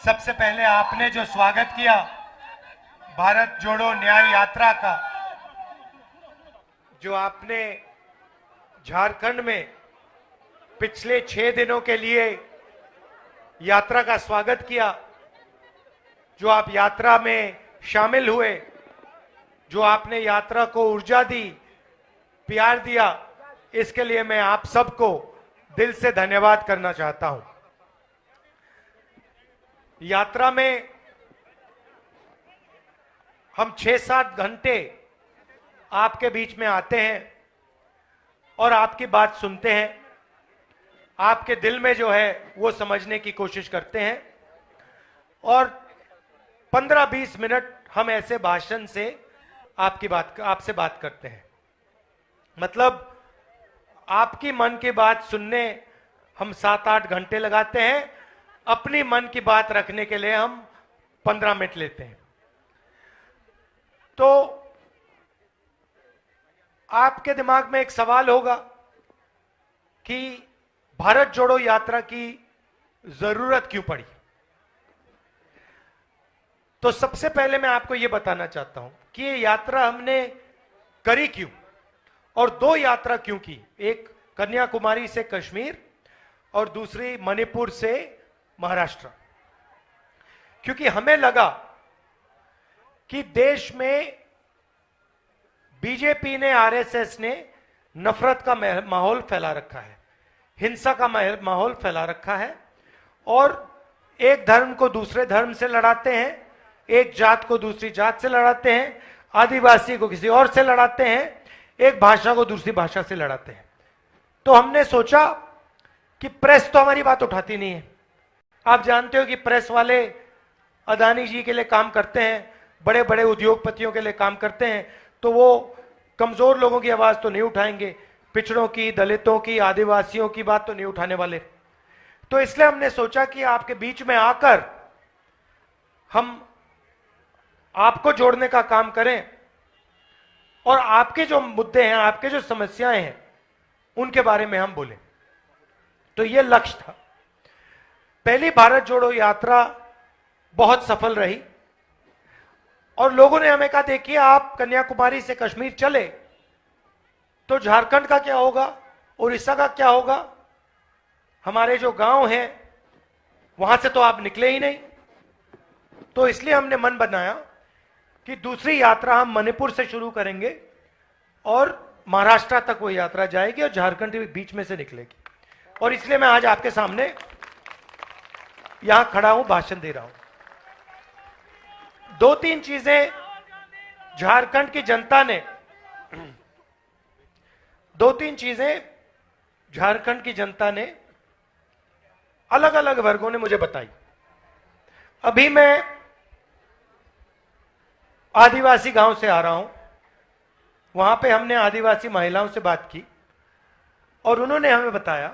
सबसे पहले आपने जो स्वागत किया भारत जोड़ो न्याय यात्रा का, जो आपने झारखंड में पिछले 6 दिनों के लिए यात्रा का स्वागत किया, जो आप यात्रा में शामिल हुए, जो आपने यात्रा को ऊर्जा दी, प्यार दिया, इसके लिए मैं आप सबको दिल से धन्यवाद करना चाहता हूं। यात्रा में हम 6-7 घंटे आपके बीच में आते हैं और आपकी बात सुनते हैं, आपके दिल में जो है वो समझने की कोशिश करते हैं और 15-20 मिनट हम ऐसे भाषण से आपसे बात करते हैं। मतलब आपकी मन की बात सुनने हम 7-8 घंटे लगाते हैं, अपनी मन की बात रखने के लिए हम 15 मिनट लेते हैं। तो आपके दिमाग में एक सवाल होगा कि भारत जोड़ो यात्रा की जरूरत क्यों पड़ी। तो सबसे पहले मैं आपको यह बताना चाहता हूं कि ये यात्रा हमने करी क्यों और 2 यात्रा क्यों की, एक कन्याकुमारी से कश्मीर और दूसरी मणिपुर से महाराष्ट्र। क्योंकि हमें लगा कि देश में बीजेपी ने, आरएसएस ने नफरत का माहौल फैला रखा है, हिंसा का माहौल फैला रखा है और एक धर्म को दूसरे धर्म से लड़ाते हैं, एक जात को दूसरी जात से लड़ाते हैं, आदिवासी को किसी और से लड़ाते हैं, एक भाषा को दूसरी भाषा से लड़ाते हैं। तो हमने सोचा कि प्रेस तो हमारी बात उठाती नहीं है। आप जानते हो कि प्रेस वाले अदानी जी के लिए काम करते हैं, बड़े बड़े उद्योगपतियों के लिए काम करते हैं, तो वो कमजोर लोगों की आवाज तो नहीं उठाएंगे, पिछड़ों की, दलितों की, आदिवासियों की बात तो नहीं उठाने वाले। तो इसलिए हमने सोचा कि आपके बीच में आकर हम आपको जोड़ने का काम करें और आपके जो मुद्दे हैं, आपके जो समस्याएं हैं, उनके बारे में हम बोलें। तो यह लक्ष्य था। पहली भारत जोड़ो यात्रा बहुत सफल रही और लोगों ने हमें कहा, देखिए आप कन्याकुमारी से कश्मीर चले तो झारखंड का क्या होगा, उड़ीसा का क्या होगा, हमारे जो गांव हैं वहां से तो आप निकले ही नहीं। तो इसलिए हमने मन बनाया कि दूसरी यात्रा हम मणिपुर से शुरू करेंगे और महाराष्ट्र तक वो यात्रा जाएगी और झारखंड के बीच में से निकलेगी। और इसलिए मैं आज आपके सामने यहां खड़ा हूं, भाषण दे रहा हूं। 2-3 चीजें झारखंड की जनता ने, 2-3 चीजें झारखंड की जनता ने, अलग अलग वर्गों ने मुझे बताई। अभी मैं आदिवासी गांव से आ रहा हूं, वहां पे हमने आदिवासी महिलाओं से बात की और उन्होंने हमें बताया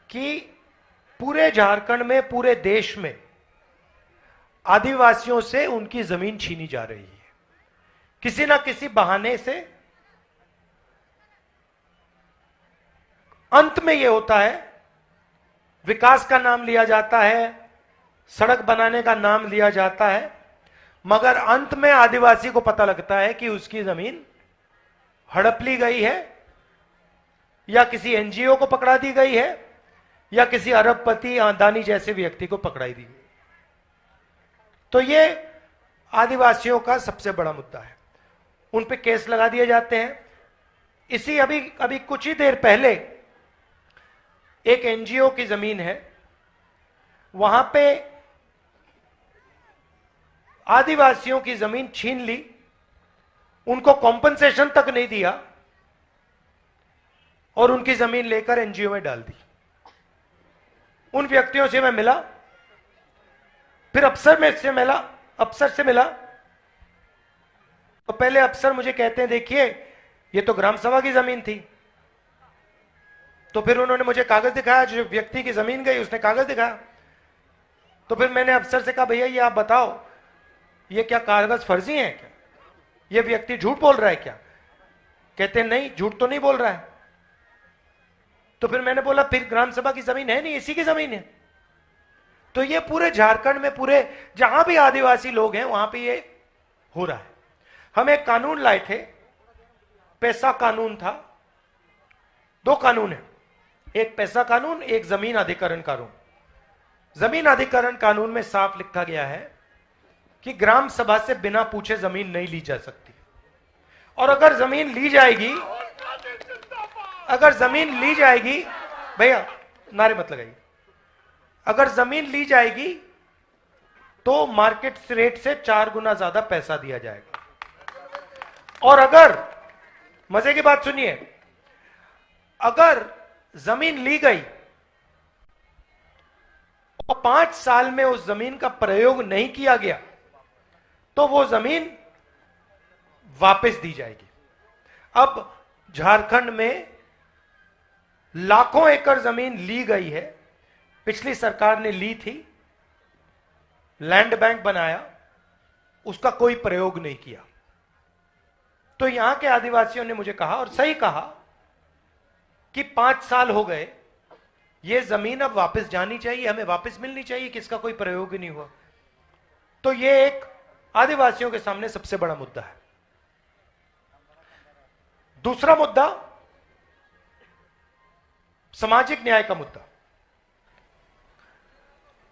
कि पूरे झारखंड में, पूरे देश में आदिवासियों से उनकी जमीन छीनी जा रही है, किसी ना किसी बहाने से। अंत में यह होता है, विकास का नाम लिया जाता है, सड़क बनाने का नाम लिया जाता है, मगर अंत में आदिवासी को पता लगता है कि उसकी जमीन हड़प ली गई है या किसी एनजीओ को पकड़ा दी गई है या किसी अरबपति, अदानी जैसे व्यक्ति को पकड़ाई दी गई। तो ये आदिवासियों का सबसे बड़ा मुद्दा है, उन पे केस लगा दिए जाते हैं। इसी अभी कुछ ही देर पहले एक एनजीओ की जमीन है, वहां पे आदिवासियों की जमीन छीन ली, उनको कॉम्पनसेशन तक नहीं दिया और उनकी जमीन लेकर एनजीओ में डाल दी। उन व्यक्तियों से मैं मिला, फिर अफसर से मिला। तो पहले अफसर मुझे कहते हैं, देखिए ये तो ग्राम सभा की जमीन थी। तो फिर उन्होंने मुझे कागज दिखाया, जो व्यक्ति की जमीन गई उसने कागज दिखाया। तो फिर मैंने अफसर से कहा, भैया ये आप बताओ, ये क्या कागज फर्जी हैं क्या, ये व्यक्ति झूठ बोल रहा है क्या? कहते हैं नहीं, झूठ तो नहीं बोल रहा है। तो फिर मैंने बोला, फिर ग्राम सभा की जमीन है नहीं, इसी की जमीन है। तो ये पूरे झारखंड में, पूरे जहां भी आदिवासी लोग हैं वहां पे ये हो रहा है। हम एक कानून लाए थे, पैसा कानून था। दो कानून है, एक पैसा कानून, एक जमीन अधिग्रहण कानून। जमीन अधिग्रहण कानून में साफ लिखा गया है कि ग्राम सभा से बिना पूछे जमीन नहीं ली जा सकती, और अगर जमीन ली जाएगी, भैया नारे मत लगाइए, अगर जमीन ली जाएगी तो मार्केट रेट से 4 गुना ज्यादा पैसा दिया जाएगा। और अगर, मजे की बात सुनिए, अगर जमीन ली गई और 5 साल में उस जमीन का प्रयोग नहीं किया गया तो वो जमीन वापस दी जाएगी। अब झारखंड में लाखों एकड़ जमीन ली गई है, पिछली सरकार ने ली थी, लैंड बैंक बनाया, उसका कोई प्रयोग नहीं किया। तो यहां के आदिवासियों ने मुझे कहा, और सही कहा, कि 5 साल हो गए, ये जमीन अब वापस जानी चाहिए, हमें वापस मिलनी चाहिए, किसका कोई प्रयोग ही नहीं हुआ। तो ये एक आदिवासियों के सामने सबसे बड़ा मुद्दा है। दूसरा मुद्दा सामाजिक न्याय का मुद्दा।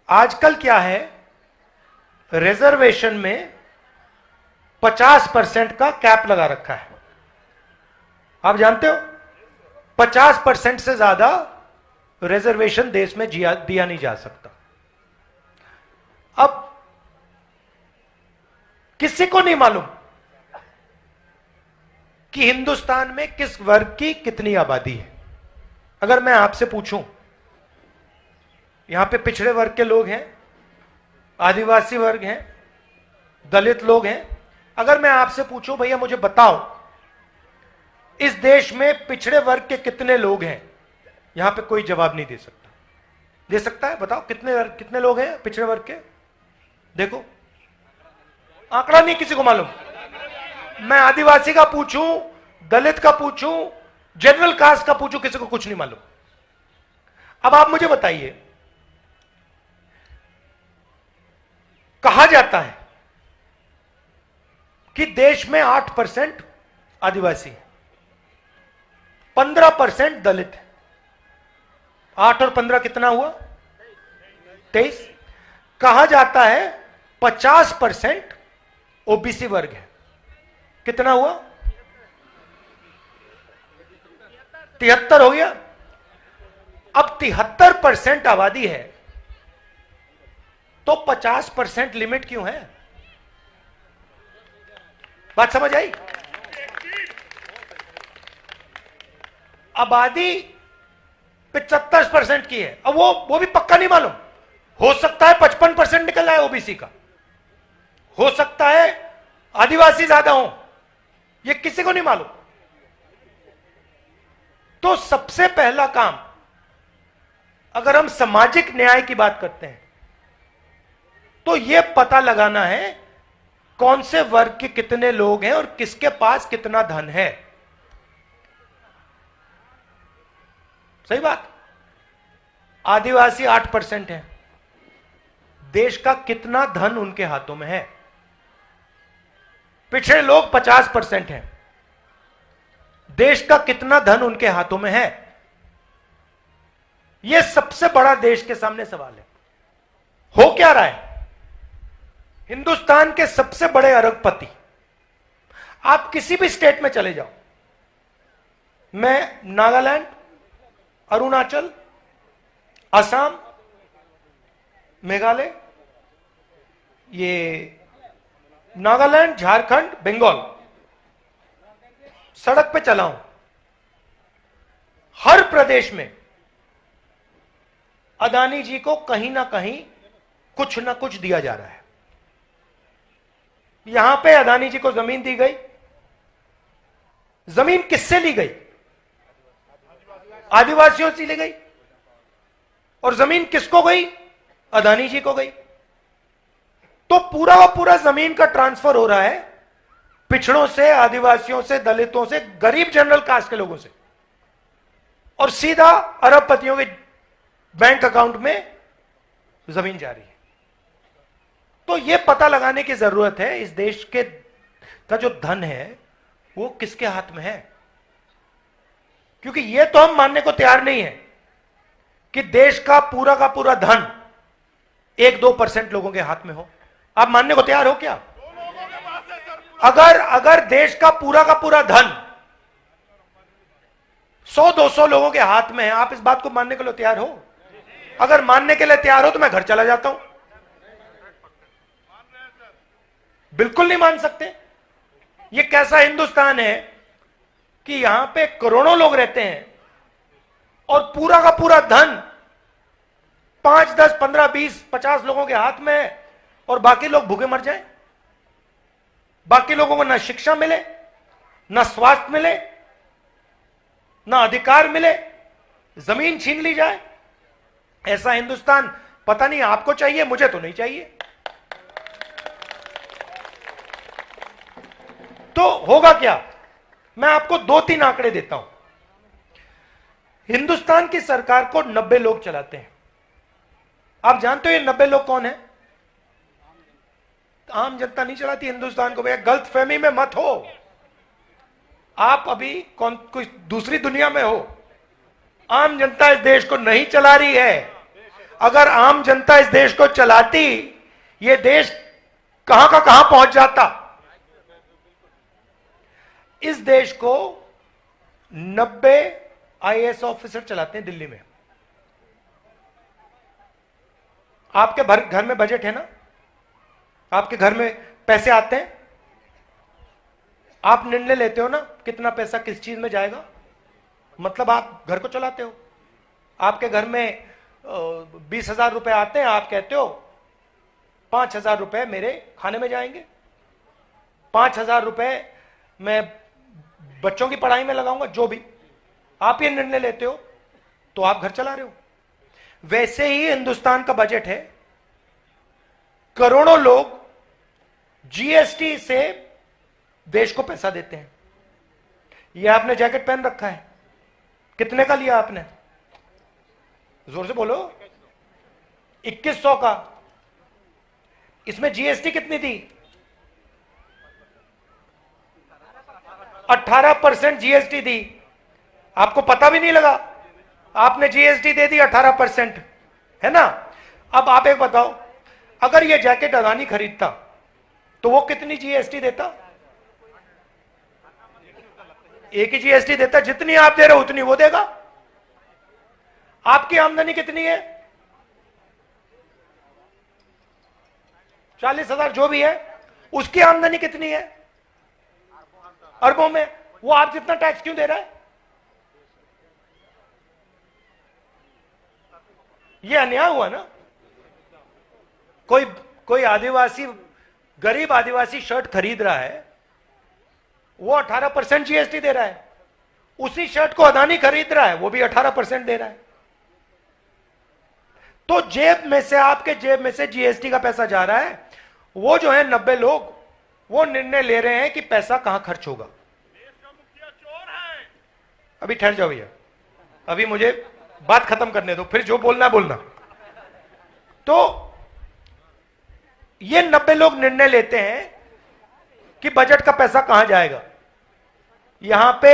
आजकल क्या है, रिजर्वेशन में 50% का कैप लगा रखा है। आप जानते हो 50% से ज्यादा रिजर्वेशन देश में दिया नहीं जा सकता। अब किसी को नहीं मालूम कि हिंदुस्तान में किस वर्ग की कितनी आबादी है। अगर मैं आपसे पूछूं, यहां पे पिछड़े वर्ग के लोग हैं, आदिवासी वर्ग हैं, दलित लोग हैं, अगर मैं आपसे पूछूं भैया मुझे बताओ इस देश में पिछड़े वर्ग के कितने लोग हैं, यहां पे कोई जवाब नहीं दे सकता। दे सकता है? बताओ कितने लोग हैं पिछड़े वर्ग के? देखो, आंकड़ा नहीं किसी को मालूम। मैं आदिवासी का पूछूं, दलित का पूछूं, जनरल कास्ट का पूछूं, किसी को कुछ नहीं मालूम। अब आप मुझे बताइए, कहा जाता है कि देश में 8% आदिवासी है, 15% दलित है। 8 और 15 कितना हुआ? 23। कहा जाता है 50% ओबीसी वर्ग है, कितना हुआ? 73 हो गया। अब 73% आबादी है तो 50% लिमिट क्यों है? बात समझ आई? आबादी 75% की है। अब वो भी पक्का नहीं मालूम, हो सकता है 55% निकल आए ओबीसी का, हो सकता है आदिवासी ज्यादा हो, ये किसी को नहीं मालूम। तो सबसे पहला काम, अगर हम सामाजिक न्याय की बात करते हैं तो यह पता लगाना है कौन से वर्ग के कितने लोग हैं और किसके पास कितना धन है। सही बात। आदिवासी 8% है, देश का कितना धन उनके हाथों में है? पिछड़े लोग 50% हैं, देश का कितना धन उनके हाथों में है? यह सबसे बड़ा देश के सामने सवाल है। हो क्या रहा है? हिंदुस्तान के सबसे बड़े अरबपति, आप किसी भी स्टेट में चले जाओ, मैं नागालैंड, अरुणाचल, असम, मेघालय, ये नागालैंड, झारखंड, बंगाल, सड़क पे चला हूं, हर प्रदेश में अदानी जी को कहीं ना कहीं कुछ ना कुछ दिया जा रहा है। यहां पे अदानी जी को जमीन दी गई। जमीन किससे ली गई? आदिवासियों से ली गई। और जमीन किसको गई? अदानी जी को गई। तो पूरा का पूरा जमीन का ट्रांसफर हो रहा है पिछड़ों से, आदिवासियों से, दलितों से, गरीब जनरल कास्ट के लोगों से, और सीधा अरबपतियों के बैंक अकाउंट में जमीन जा रही है। तो यह पता लगाने की जरूरत है इस देश के का जो धन है वो किसके हाथ में है, क्योंकि यह तो हम मानने को तैयार नहीं है कि देश का पूरा धन 1-2% लोगों के हाथ में हो। आप मानने को तैयार हो क्या? अगर देश का पूरा धन 100-200 लोगों के हाथ में है, आप इस बात को मानने के लिए तैयार हो? अगर मानने के लिए तैयार हो तो मैं घर चला जाता हूं। बिल्कुल नहीं मान सकते। यह कैसा हिंदुस्तान है कि यहां पे करोड़ों लोग रहते हैं और पूरा धन 5, 10, 15, 20, 50 लोगों के हाथ में है और बाकी लोग भूखे मर जाएं। बाकी लोगों को ना शिक्षा मिले, ना स्वास्थ्य मिले, ना अधिकार मिले, जमीन छीन ली जाए। ऐसा हिंदुस्तान पता नहीं आपको चाहिए, मुझे तो नहीं चाहिए। तो होगा क्या? मैं आपको 2-3 आंकड़े देता हूं। हिंदुस्तान की सरकार को 90 लोग चलाते हैं। आप जानते हो ये 90 लोग कौन है? आम जनता नहीं चलाती हिंदुस्तान को। भैया गलतफहमी में मत हो, आप अभी कोई दूसरी दुनिया में हो। आम जनता इस देश को नहीं चला रही है। अगर आम जनता इस देश को चलाती, ये देश कहां का कहां पहुंच जाता। इस देश को 90 आईएएस ऑफिसर चलाते हैं दिल्ली में। आपके घर में बजट है ना? आपके घर में पैसे आते हैं, आप निर्णय लेते हो ना कितना पैसा किस चीज में जाएगा, मतलब आप घर को चलाते हो। आपके घर में 20,000 रुपए आते हैं, आप कहते हो 5,000 रुपए मेरे खाने में जाएंगे, 5,000 रुपए मैं बच्चों की पढ़ाई में लगाऊंगा। जो भी आप ये निर्णय लेते हो तो आप घर चला रहे हो। वैसे ही हिंदुस्तान का बजट है। करोड़ों लोग जीएसटी से देश को पैसा देते हैं। ये आपने जैकेट पहन रखा है, कितने का लिया आपने? जोर से बोलो। 2100 का। इसमें जीएसटी कितनी थी? 18% जीएसटी थी। आपको पता भी नहीं लगा, आपने जीएसटी दे दी 18%, है ना? अब आप एक बताओ, अगर ये जैकेट अदानी खरीदता तो वो कितनी जीएसटी देता? एक ही जीएसटी देता। जितनी आप दे रहे हो उतनी वो देगा। आपकी आमदनी कितनी है? 40,000 जो भी है, उसकी आमदनी कितनी है? अरबों में। वो आप जितना टैक्स क्यों दे रहा है? ये अन्याय हुआ ना। कोई आदिवासी, गरीब आदिवासी शर्ट खरीद रहा है, वो 18% जीएसटी दे रहा है। उसी शर्ट को अदानी खरीद रहा है, वो भी 18% दे रहा है। तो जेब में से, आपके जेब में से जीएसटी का पैसा जा रहा है। वो जो है 90 लोग, वो निर्णय ले रहे हैं कि पैसा कहां खर्च होगा। अभी ठहर जाओ भैया, अभी मुझे बात खत्म करने दो, फिर जो बोलना बोलना। तो ये 90 लोग निर्णय लेते हैं कि बजट का पैसा कहां जाएगा। यहां पे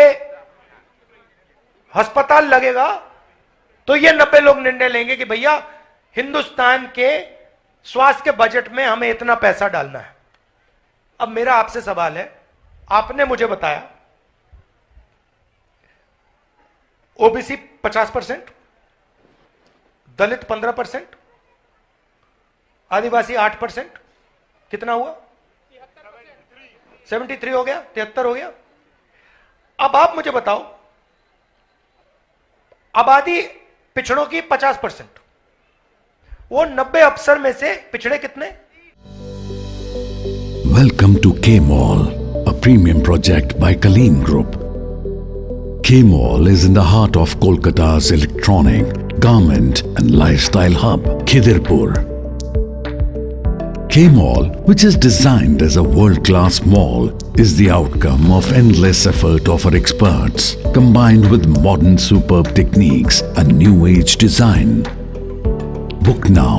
अस्पताल लगेगा तो ये 90 लोग निर्णय लेंगे कि भैया हिंदुस्तान के स्वास्थ्य के बजट में हमें इतना पैसा डालना है। अब मेरा आपसे सवाल है, आपने मुझे बताया ओबीसी 50%, दलित 15%, आदिवासी 8%, कितना हुआ? 73 हो गया, 73 हो गया। अब आप मुझे बताओ, आबादी पिछड़ों की 50%, वो 90 अफसर में से पिछड़े कितने? Welcome to K-Mall, a premium project by Kaleen Group. K-Mall is in the heart of Kolkata's electronic, garment and lifestyle hub, Khidirpur. K-Mall, which is designed as a world-class mall, is the outcome of endless effort of our experts, combined with modern superb techniques and new age design. Book now